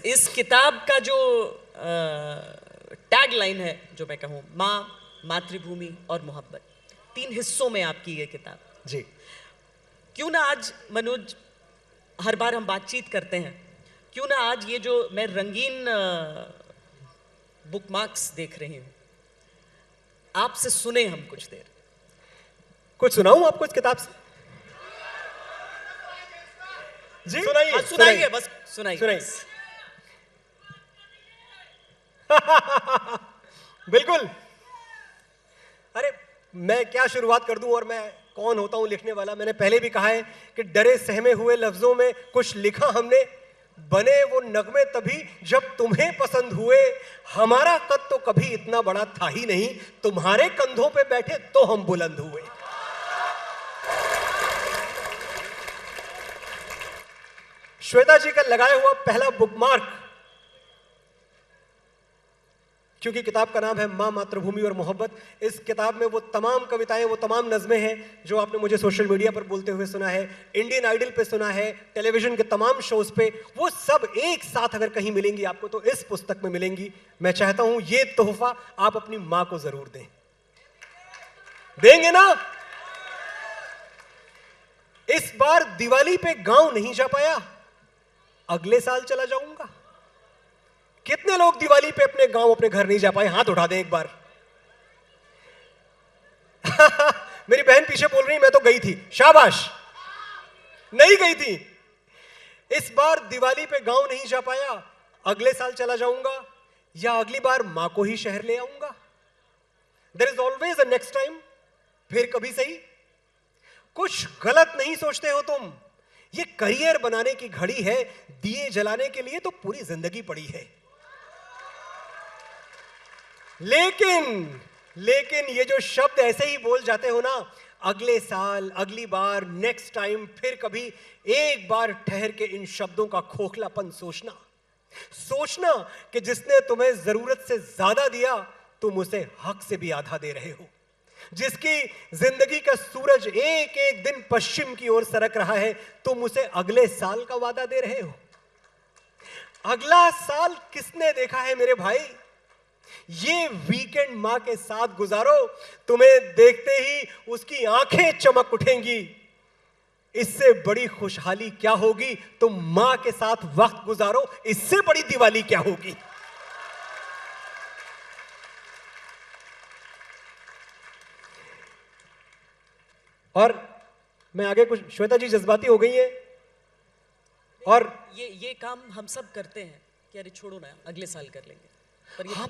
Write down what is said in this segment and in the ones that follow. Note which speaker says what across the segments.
Speaker 1: इस किताब का जो टैग लाइन है, जो मैं कहूँ, माँ, मातृभूमि और मोहब्बत, 3 हिस्सों में आपकी ये किताब
Speaker 2: जी।
Speaker 1: क्यों ना आज मनोज, हर बार हम बातचीत करते हैं, क्यों ना आज ये जो मैं रंगीन बुकमार्क्स देख रही हूँ, आपसे सुने हम कुछ देर।
Speaker 2: कुछ सुनाऊं आपको इस किताब से? जी सुनाइए।
Speaker 1: हाँ, सुनाइए, बस सुनाइए।
Speaker 2: सुनाइए। बिल्कुल। अरे मैं क्या शुरुआत कर दूं, और मैं कौन होता हूं लिखने वाला। मैंने पहले भी कहा है कि डरे सहमे हुए लफ्जों में कुछ लिखा हमने, बने वो नगमे तभी जब तुम्हें पसंद हुए। हमारा कद तो कभी इतना बड़ा था ही नहीं, तुम्हारे कंधों पे बैठे तो हम बुलंद हुए। श्वेता जी का लगाया हुआ पहला बुकमार्क, क्योंकि किताब का नाम है मां, मातृभूमि और मोहब्बत। इस किताब में वो तमाम कविताएं, वो तमाम नज़में हैं जो आपने मुझे सोशल मीडिया पर बोलते हुए सुना है, इंडियन आइडल पे सुना है, टेलीविजन के तमाम शोज पे, वो सब एक साथ अगर कहीं मिलेंगी आपको तो इस पुस्तक में मिलेंगी। मैं चाहता हूं ये तोहफा आप अपनी मां को जरूर दें। देंगे ना? इस बार दिवाली पे गांव नहीं जा पाया, अगले साल चला जाऊंगा। कितने लोग दिवाली पे अपने गांव, अपने घर नहीं जा पाए? हाथ उठा दें एक बार। मेरी बहन पीछे बोल रही मैं तो गई थी। शाबाश। नहीं गई थी। इस बार दिवाली पे गांव नहीं जा पाया, अगले साल चला जाऊंगा, या अगली बार मां को ही शहर ले आऊंगा। There is always a next time. फिर कभी सही। कुछ गलत नहीं सोचते हो तुम। ये करियर बनाने की घड़ी है, दिए जलाने के लिए तो पूरी जिंदगी पड़ी है। लेकिन ये जो शब्द ऐसे ही बोल जाते हो ना, अगले साल, अगली बार, नेक्स्ट टाइम, फिर कभी, एक बार ठहर के इन शब्दों का खोखलापन सोचना कि जिसने तुम्हें जरूरत से ज्यादा दिया तुम उसे हक से भी आधा दे रहे हो। जिसकी जिंदगी का सूरज एक एक दिन पश्चिम की ओर सरक रहा है, तुम उसे अगले साल का वादा दे रहे हो। अगला साल किसने देखा है मेरे भाई? ये वीकेंड मां के साथ गुजारो, तुम्हें देखते ही उसकी आंखें चमक उठेंगी। इससे बड़ी खुशहाली क्या होगी? तुम मां के साथ वक्त गुजारो, इससे बड़ी दिवाली क्या होगी? और मैं आगे कुछ, श्वेता जी जज्बाती हो गई है, और
Speaker 1: ये काम हम सब करते हैं कि अरे छोड़ो ना, अगले साल कर लेंगे। पर
Speaker 2: हाँ,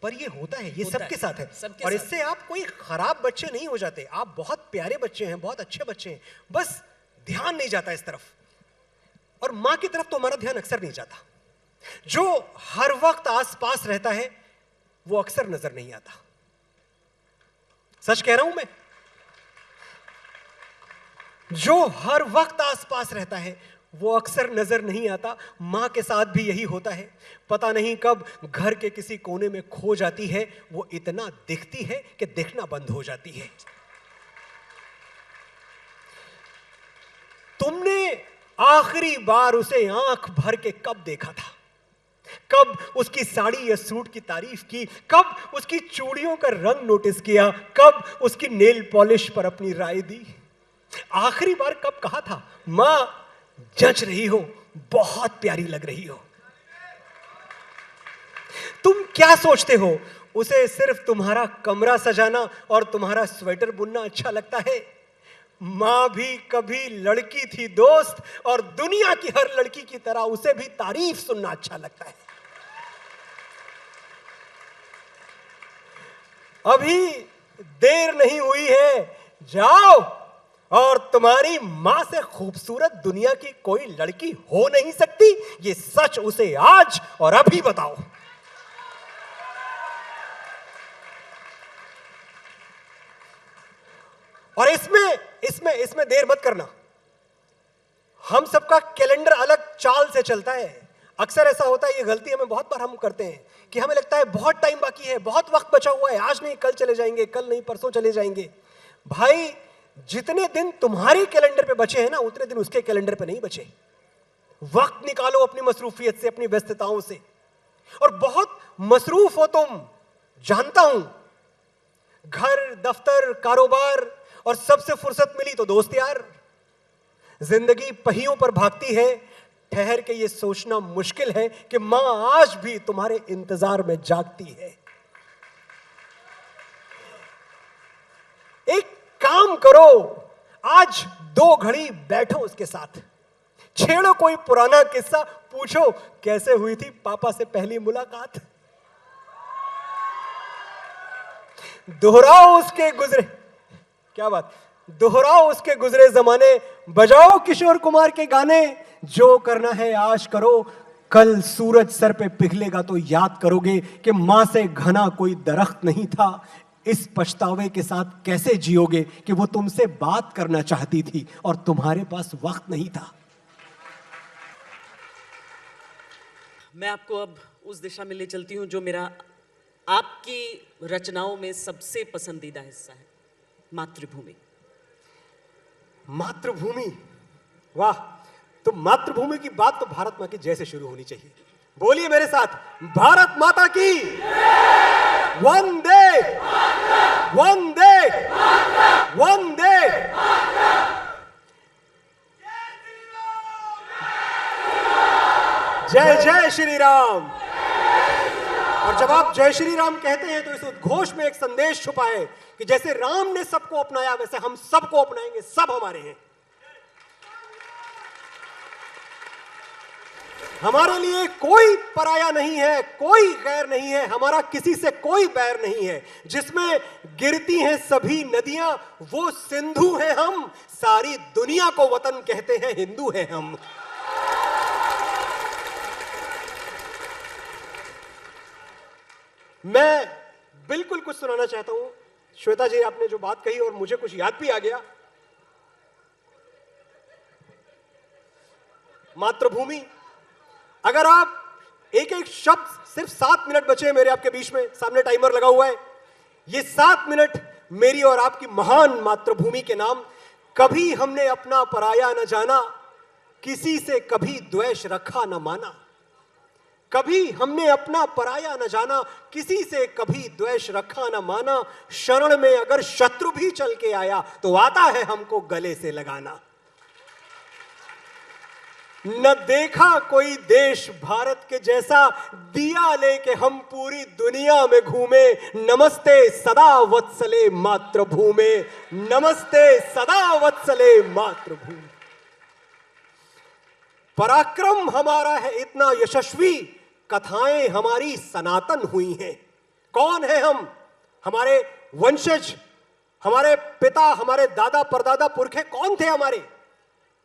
Speaker 2: पर ये होता है, ये सबके साथ है।
Speaker 1: सबके
Speaker 2: और
Speaker 1: साथ।
Speaker 2: इससे आप कोई खराब बच्चे नहीं हो जाते। आप बहुत प्यारे बच्चे हैं, बहुत अच्छे बच्चे हैं, बस ध्यान नहीं जाता इस तरफ। और मां की तरफ तो हमारा ध्यान अक्सर नहीं जाता। जो हर वक्त आसपास रहता है वो अक्सर नजर नहीं आता। सच कह रहा हूं मैं। जो हर वक्त आसपास रहता है वो अक्सर नजर नहीं आता। मां के साथ भी यही होता है। पता नहीं कब घर के किसी कोने में खो जाती है, वो इतना दिखती है कि दिखना बंद हो जाती है। तुमने आखिरी बार उसे आंख भर के कब देखा था? कब उसकी साड़ी या सूट की तारीफ की? कब उसकी चूड़ियों का रंग नोटिस किया? कब उसकी नेल पॉलिश पर अपनी राय दी? आखिरी बार कब कहा था, मां जच रही हो, बहुत प्यारी लग रही हो? तुम क्या सोचते हो, उसे सिर्फ तुम्हारा कमरा सजाना और तुम्हारा स्वेटर बुनना अच्छा लगता है? मां भी कभी लड़की थी दोस्त, और दुनिया की हर लड़की की तरह उसे भी तारीफ सुनना अच्छा लगता है। अभी देर नहीं हुई है, जाओ, और तुम्हारी मां से खूबसूरत दुनिया की कोई लड़की हो नहीं सकती, ये सच उसे आज और अभी बताओ। और इसमें देर मत करना। हम सबका कैलेंडर अलग चाल से चलता है। अक्सर ऐसा होता है, ये गलती हमें बहुत बार हम करते हैं कि हमें लगता है बहुत टाइम बाकी है, बहुत वक्त बचा हुआ है, आज नहीं कल चले जाएंगे, कल नहीं परसों चले जाएंगे। भाई, जितने दिन तुम्हारे कैलेंडर पे बचे हैं ना, उतने दिन उसके कैलेंडर पे नहीं बचे। वक्त निकालो अपनी मसरूफियत से, अपनी व्यस्तताओं से। और बहुत मसरूफ हो तुम, जानता हूं। घर, दफ्तर, कारोबार और सबसे फुर्सत मिली तो दोस्त यार। जिंदगी पहियों पर भागती है, ठहर के ये सोचना मुश्किल है कि मां आज भी तुम्हारे इंतजार में जागती है। एक काम करो, आज 2 घड़ी बैठो उसके साथ, छेड़ो कोई पुराना किस्सा, पूछो कैसे हुई थी पापा से पहली मुलाकात। दोहराओ उसके गुजरे, क्या बात, दोहराओ उसके गुजरे जमाने, बजाओ किशोर कुमार के गाने। जो करना है आज करो, कल सूरज सर पे पिघलेगा तो याद करोगे कि मां से घना कोई दरख्त नहीं था। इस पछतावे के साथ कैसे जियोगे कि वो तुमसे बात करना चाहती थी और तुम्हारे पास वक्त नहीं था।
Speaker 1: मैं आपको अब उस दिशा में ले चलती हूं जो मेरा आपकी रचनाओं में सबसे पसंदीदा हिस्सा है, मातृभूमि।
Speaker 2: मातृभूमि, वाह। तो मातृभूमि की बात तो भारत मां की जैसे शुरू होनी चाहिए। बोलिए मेरे साथ, भारत माता की वंदे वंदे वंदे। जय जय श्री राम। और जब आप जय श्री राम कहते हैं तो इस उद्घोष में एक संदेश छुपा है कि जैसे राम ने सबको अपनाया वैसे हम सबको अपनाएंगे, सब हमारे हैं। हमारे लिए कोई पराया नहीं है, कोई गैर नहीं है, हमारा किसी से कोई बैर नहीं है। जिसमें गिरती हैं सभी नदियां वो सिंधु हैं हम, सारी दुनिया को वतन कहते हैं, हिंदू हैं हम। मैं बिल्कुल कुछ सुनाना चाहता हूं। श्वेता जी, आपने जो बात कही और मुझे कुछ याद भी आ गया। मातृभूमि, अगर आप एक एक शब्द, सिर्फ 7 मिनट बचे हैं मेरे आपके बीच में, सामने टाइमर लगा हुआ है। ये 7 मिनट मेरी और आपकी महान मातृभूमि के नाम। कभी हमने अपना पराया न जाना, किसी से कभी द्वेष रखा न माना। कभी हमने अपना पराया न जाना, किसी से कभी द्वेष रखा न माना। शरण में अगर शत्रु भी चल के आया तो आता है हमको गले से लगाना। न देखा कोई देश भारत के जैसा, दिया लेके हम पूरी दुनिया में घूमे। नमस्ते सदा वत्सले मातृभूमि, नमस्ते सदा वत्सले मातृभूमि। पराक्रम हमारा है इतना यशस्वी, कथाएं हमारी सनातन हुई हैं। कौन है हम? हमारे वंशज, हमारे पिता, हमारे दादा परदादा पुरखे कौन थे हमारे?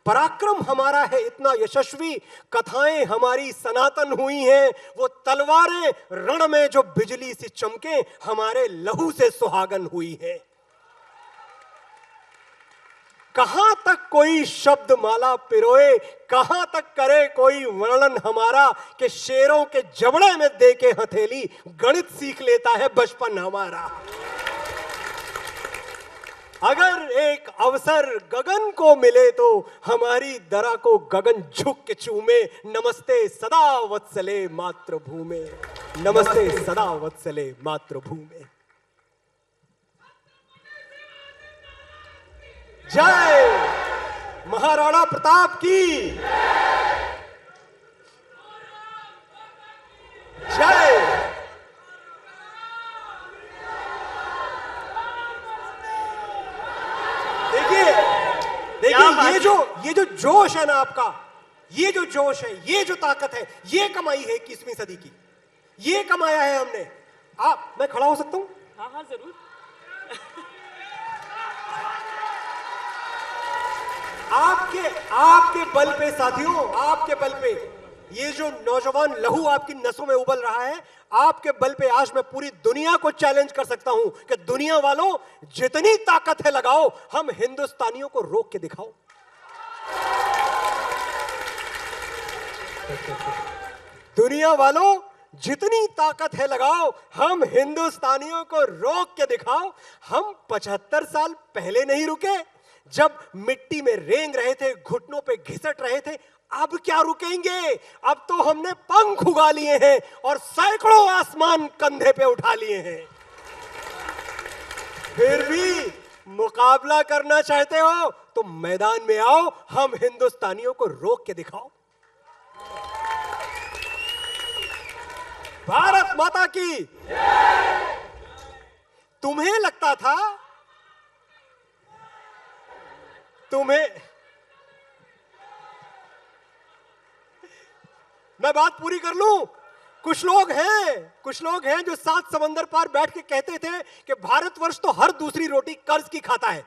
Speaker 2: पराक्रम हमारा है इतना यशस्वी, कथाएं हमारी सनातन हुई हैं। वो तलवारें रण में जो बिजली सी चमके, हमारे लहू से सुहागन हुई है। कहां तक कोई शब्द माला पिरोए, कहां तक करे कोई वर्णन हमारा, कि शेरों के जबड़े में दे के हथेली गणित सीख लेता है बचपन हमारा। अगर एक अवसर गगन को मिले तो हमारी दरा को गगन झुक के चूमे। नमस्ते सदा वत्सले मातृभूमि, नमस्ते सदा वत्सले मातृभूमि। जय महाराणा प्रताप की जय। देखिए ये जो जोश है ना आपका, ये जो जोश है, ये जो ताकत है, ये कमाई है 21वीं सदी की। ये कमाया है हमने। मैं खड़ा हो सकता हूं?
Speaker 1: हाँ हाँ जरूर।
Speaker 2: आपके बल पे साथियों, आपके बल पे ये जो नौजवान लहू आपकी नसों में उबल रहा है, आपके बल पे आज मैं पूरी दुनिया को चैलेंज कर सकता हूं कि दुनिया वालों जितनी ताकत है लगाओ, हम हिंदुस्तानियों को रोक के दिखाओ। दुनिया वालों जितनी ताकत है लगाओ, हम हिंदुस्तानियों को रोक के दिखाओ। हम 75 साल पहले नहीं रुके, जब मिट्टी में रेंग रहे थे, घुटनों पे घिसट रहे थे। अब क्या रुकेंगे, अब तो हमने पंख उगा लिए हैं और सैकड़ों आसमान कंधे पे उठा लिए हैं। फिर भी मुकाबला करना चाहते हो तो मैदान में आओ, हम हिंदुस्तानियों को रोक के दिखाओ। भारत माता की। तुम्हें लगता था, मैं बात पूरी कर लूं। कुछ लोग हैं जो 7 समंदर पार बैठ के कहते थे कि भारतवर्ष तो हर दूसरी रोटी कर्ज की खाता है।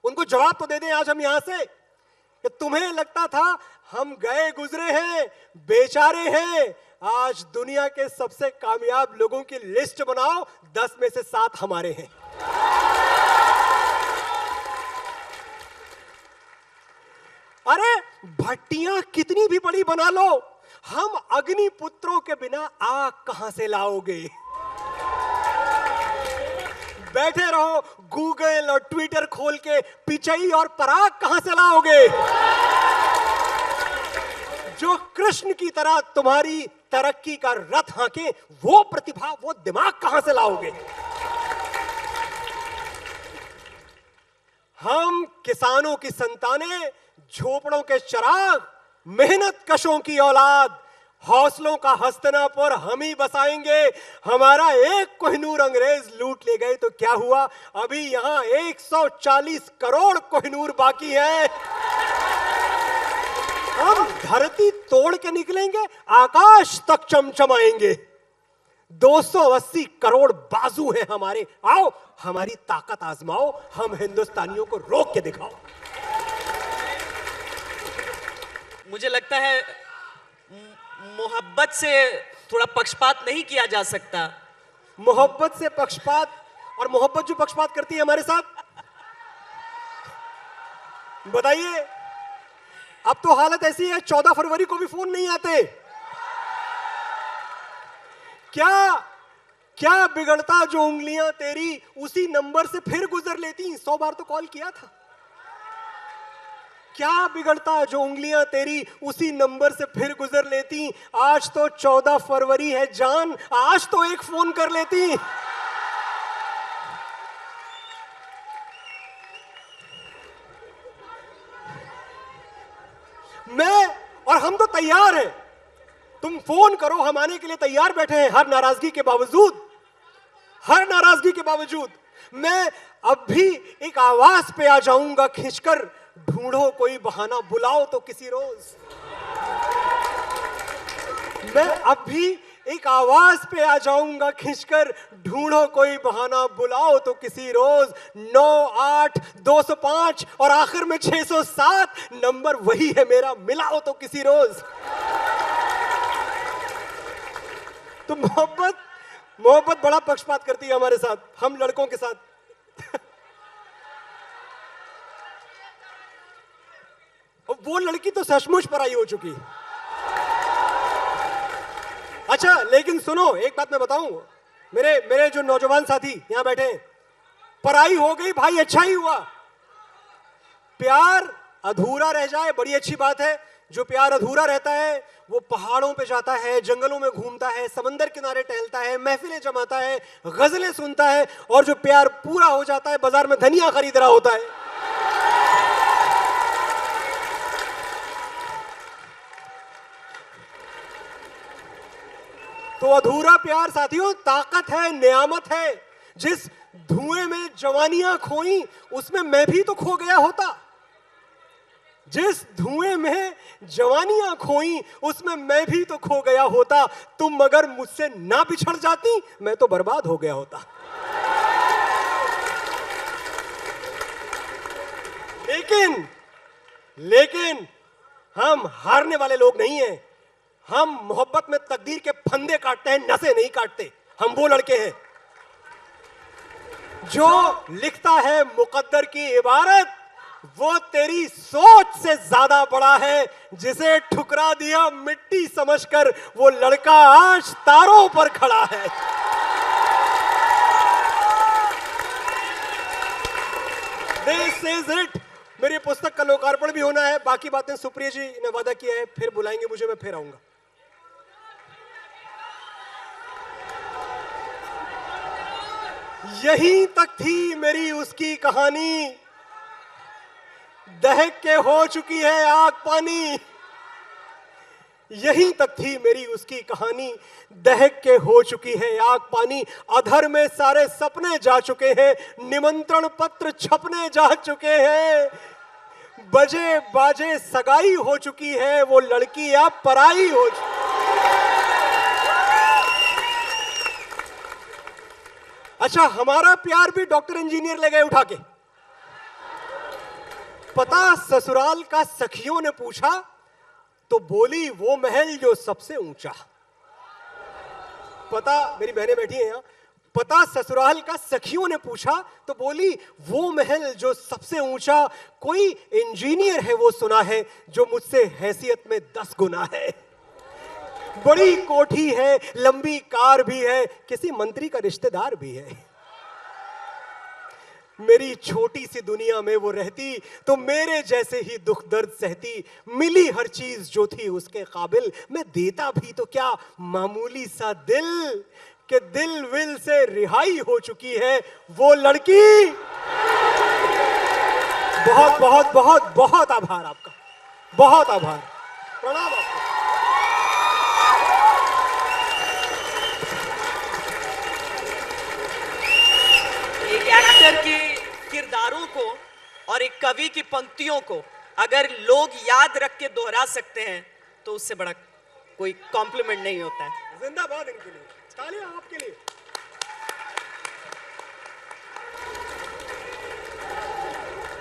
Speaker 2: उनको जवाब तो दे दें आज हम यहां से कि तुम्हें लगता था हम गए गुजरे हैं, बेचारे हैं। आज दुनिया के सबसे कामयाब लोगों की लिस्ट बनाओ, 10 में से 7 हमारे हैं। अरे भट्टियां कितनी भी बड़ी बना लो, हम अग्निपुत्रों के बिना आग कहां से लाओगे। बैठे रहो गूगल और ट्विटर खोल के, पिचई और पराग कहां से लाओगे। जो कृष्ण की तरह तुम्हारी तरक्की का रथ हांके, वो प्रतिभा, वो दिमाग कहां से लाओगे। हम किसानों की संतानें, झोपड़ों के चिराग, मेहनत कशों की औलाद, हौसलों का हस्तिनापुर हम ही बसाएंगे। हमारा एक कोहिनूर अंग्रेज लूट ले गए तो क्या हुआ, अभी यहां 140 करोड़ कोहिनूर बाकी है। हम धरती तोड़ के निकलेंगे, आकाश तक चमचमाएंगे। 280 करोड़ बाजू हैं हमारे, आओ हमारी ताकत आजमाओ, हम हिंदुस्तानियों को रोक के दिखाओ।
Speaker 1: मुझे लगता है मोहब्बत से थोड़ा पक्षपात नहीं किया जा सकता।
Speaker 2: मोहब्बत से पक्षपात, और मोहब्बत जो पक्षपात करती है हमारे साथ, बताइए। अब तो हालत ऐसी है 14 फरवरी को भी फोन नहीं आते। क्या बिगड़ता जो उंगलियां तेरी उसी नंबर से फिर गुजर लेती। 100 बार तो कॉल किया था। क्या बिगड़ता जो उंगलियां तेरी उसी नंबर से फिर गुजर लेती। आज तो 14 फरवरी है जान, आज तो एक फोन कर लेती। मैं और हम तो तैयार हैं। तुम फोन करो, हम आने के लिए तैयार बैठे हैं। हर नाराजगी के बावजूद मैं अब भी एक आवाज पे आ जाऊंगा खिंचकर, ढूंढो कोई बहाना, बुलाओ तो किसी रोज। मैं अब भी एक आवाज पे आ जाऊंगा खिंचकर, ढूंढो कोई बहाना, बुलाओ तो किसी रोज। 9, 8, 205 और आखिर में 607 नंबर वही है मेरा, मिलाओ तो किसी रोज। तो मोहब्बत बड़ा पक्षपात करती है हमारे साथ, हम लड़कों के साथ। वो लड़की तो सचमुच पराई हो चुकी। अच्छा लेकिन सुनो, एक बात मैं बताऊं, मेरे जो नौजवान साथी यहां बैठे हैं, पराई हो गई भाई, अच्छा ही हुआ। प्यार अधूरा रह जाए बड़ी अच्छी बात है। जो प्यार अधूरा रहता है वो पहाड़ों पे जाता है, जंगलों में घूमता है, समंदर किनारे टहलता है, महफिलें जमाता है, गजलें सुनता है। और जो प्यार पूरा हो जाता है बाजार में धनिया खरीद रहा होता है। तो अधूरा प्यार साथियों ताकत है, नियामत है। जिस धुएं में जवानियां खोई उसमें मैं भी तो खो गया होता। जिस धुएं में जवानियां खोई उसमें मैं भी तो खो गया होता। तुम अगर मुझसे ना बिछड़ जाती मैं तो बर्बाद हो गया होता। लेकिन हम हारने वाले लोग नहीं हैं। हम मोहब्बत में तकदीर के फंदे काटते हैं, नसें नहीं काटते। हम वो लड़के हैं जो लिखता है मुकद्दर की इबारत, वो तेरी सोच से ज्यादा बड़ा है। जिसे ठुकरा दिया मिट्टी समझकर, वो लड़का आज तारों पर खड़ा है। This is it. मेरी पुस्तक का लोकार्पण भी होना है। बाकी बातें सुप्रिया जी ने वादा किया है, फिर बुलाएंगे मुझे, मैं फिर आऊंगा। यहीं तक थी मेरी उसकी कहानी, दहक के हो चुकी है आग पानी। यहीं तक थी मेरी उसकी कहानी, दहक के हो चुकी है आग पानी। अधर में सारे सपने जा चुके हैं, निमंत्रण पत्र छपने जा चुके हैं। बजे बाजे सगाई हो चुकी है, वो लड़की अब पराई हो चुकी। अच्छा, हमारा प्यार भी डॉक्टर इंजीनियर ले गए उठा के। पता ससुराल का सखियों ने पूछा तो बोली वो महल जो सबसे ऊंचा। पता, मेरी बहनें बैठी हैं यहां, पता ससुराल का सखियों ने पूछा तो बोली वो महल जो सबसे ऊंचा। कोई इंजीनियर है वो सुना है, जो मुझसे हैसियत में 10 गुना है। बड़ी कोठी है, लंबी कार भी है, किसी मंत्री का रिश्तेदार भी है। मेरी छोटी सी दुनिया में वो रहती तो मेरे जैसे ही दुख दर्द सहती। मिली हर चीज जो थी उसके काबिल, मैं देता भी तो क्या मामूली सा दिल, कि दिल विल से रिहाई हो चुकी है वो लड़की। बहुत बहुत बहुत बहुत आभार आपका, बहुत आभार, प्रणाम आपको।
Speaker 1: एक एक्टर के किरदारों को और एक कवि की पंक्तियों को अगर लोग याद रख के दोहरा सकते हैं तो उससे बड़ा कोई कॉम्प्लीमेंट नहीं होता है।
Speaker 2: जिंदाबाद इनके लिए, तालियां आपके लिए।